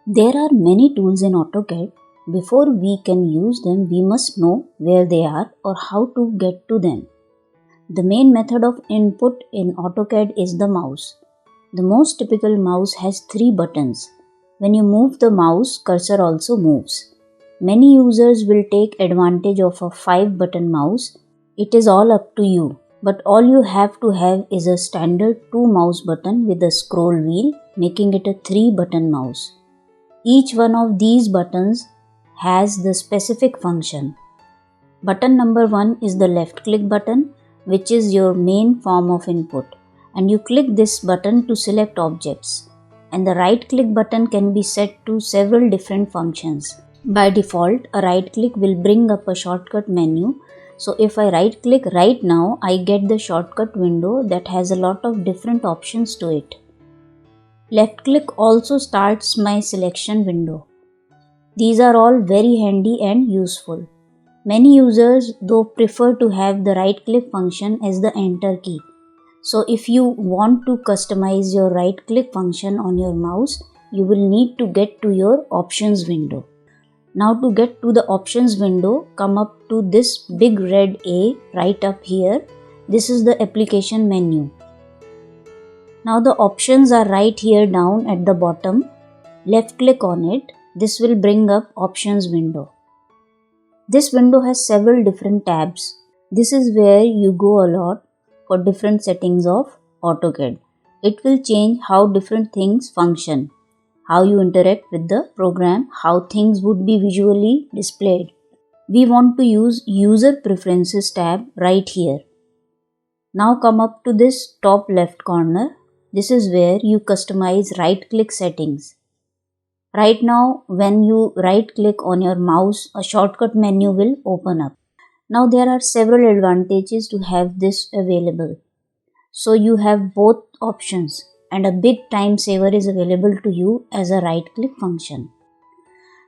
There are many tools in AutoCAD. Before we can use them, we must know where they are or how to get to them. The main method of input in AutoCAD is the mouse. The most typical mouse has 3 buttons. When you move the mouse, cursor also moves. Many users will take advantage of a 5-button mouse. It is all up to you. But all you have to have is a standard 2 mouse button with a scroll wheel, making it a 3-button mouse. Each one of these buttons has the specific function. Button number 1 is the left click button, which is your main form of input, and you click this button to select objects. And the right click button can be set to several different functions. By default, a right click will bring up a shortcut menu. So if I right click right now, I get the shortcut window that has a lot of different options to it. Left click also starts my selection window. These are all very handy and useful. Many users though prefer to have the right click function as the enter key. So if you want to customize your right click function on your mouse, you will need to get to your options window. Now to get to the options window, come up to this big red A right up here. This is the application menu. Now the options are right here down at the bottom. Left click on it. This will bring up options window. This window has several different tabs. This is where you go a lot for different settings of AutoCAD. It will change how different things function, how you interact with the program, how things would be visually displayed. We want to use user preferences tab right here. Now come up to this top left corner. This is where you customize right click settings. Right now, when you right click on your mouse, a shortcut menu will open up. Now there are several advantages to have this available. So you have both options, and a big time saver is available to you as a right click function.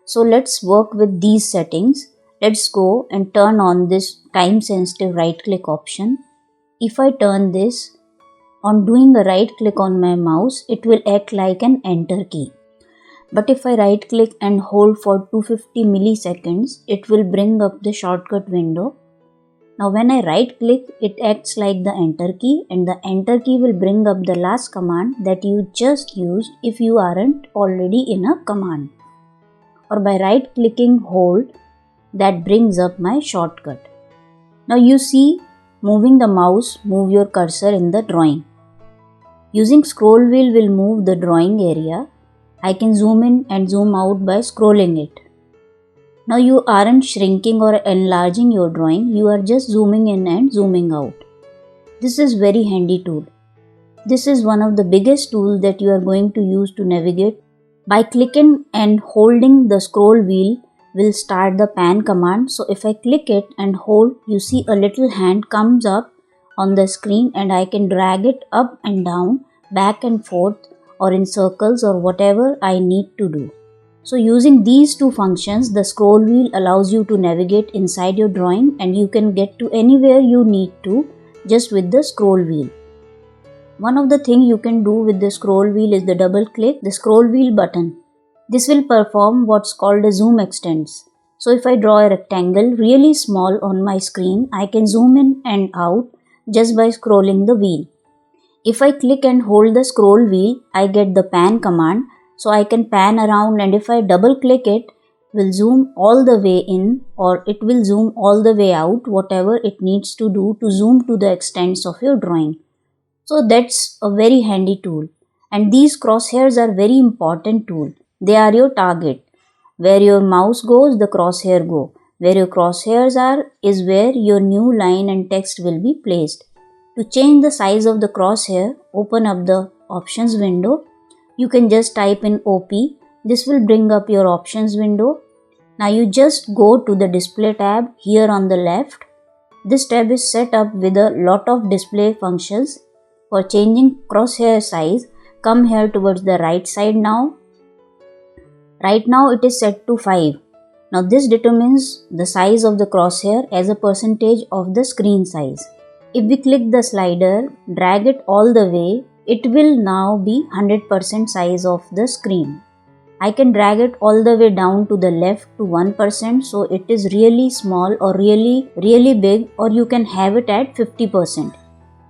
So let's work with these settings. Let's go and turn on this time sensitive right click option. If I turn this, on doing a right click on my mouse, it will act like an enter key. But if I right click and hold for 250 milliseconds, it will bring up the shortcut window. Now when I right click, it acts like the enter key, and the enter key will bring up the last command that you just used if you aren't already in a command. Or by right clicking hold, that brings up my shortcut. Now you see, moving the mouse move your cursor in the drawing. Using scroll wheel will move the drawing area. I can zoom in and zoom out by scrolling it. Now you aren't shrinking or enlarging your drawing, you are just zooming in and zooming out. This is very handy tool. This is one of the biggest tools that you are going to use to navigate. By clicking and holding the scroll wheel will start the pan command. So if I click it and hold, you see a little hand comes up on the screen and I can drag it up and down, back and forth, or in circles or whatever I need to do. So using these two functions, the scroll wheel allows you to navigate inside your drawing and you can get to anywhere you need to just with the scroll wheel. One of the things you can do with the scroll wheel is the double click the scroll wheel button. This will perform what's called a zoom extents. So if I draw a rectangle really small on my screen, I can zoom in and out just by scrolling the wheel. If I click and hold the scroll wheel, I get the pan command, so I can pan around, and if I double click it, will zoom all the way in or it will zoom all the way out, whatever it needs to do to zoom to the extents of your drawing. So that's a very handy tool, and these crosshairs are very important tool. They are your target. Where your mouse goes, the crosshair go. Where your crosshairs are is where your new line and text will be placed. To change the size of the crosshair, open up the options window. You can just type in OP. This will bring up your options window. Now you just go to the display tab here on the left. This tab is set up with a lot of display functions. For changing crosshair size, come here towards the right side now. Right now it is set to 5. Now this determines the size of the crosshair as a percentage of the screen size. If we click the slider, drag it all the way, it will now be 100% size of the screen. I can drag it all the way down to the left to 1%, so it is really small or really big, or you can have it at 50%.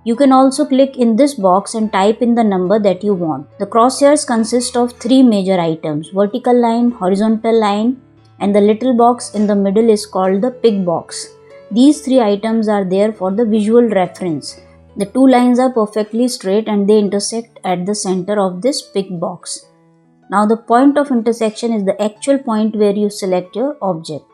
You can also click in this box and type in the number that you want. The crosshairs consist of 3 major items: vertical line, horizontal line, and the little box in the middle is called the pick box. These 3 items are there for the visual reference. The 2 lines are perfectly straight and they intersect at the center of this pick box. Now the point of intersection is the actual point where you select your object.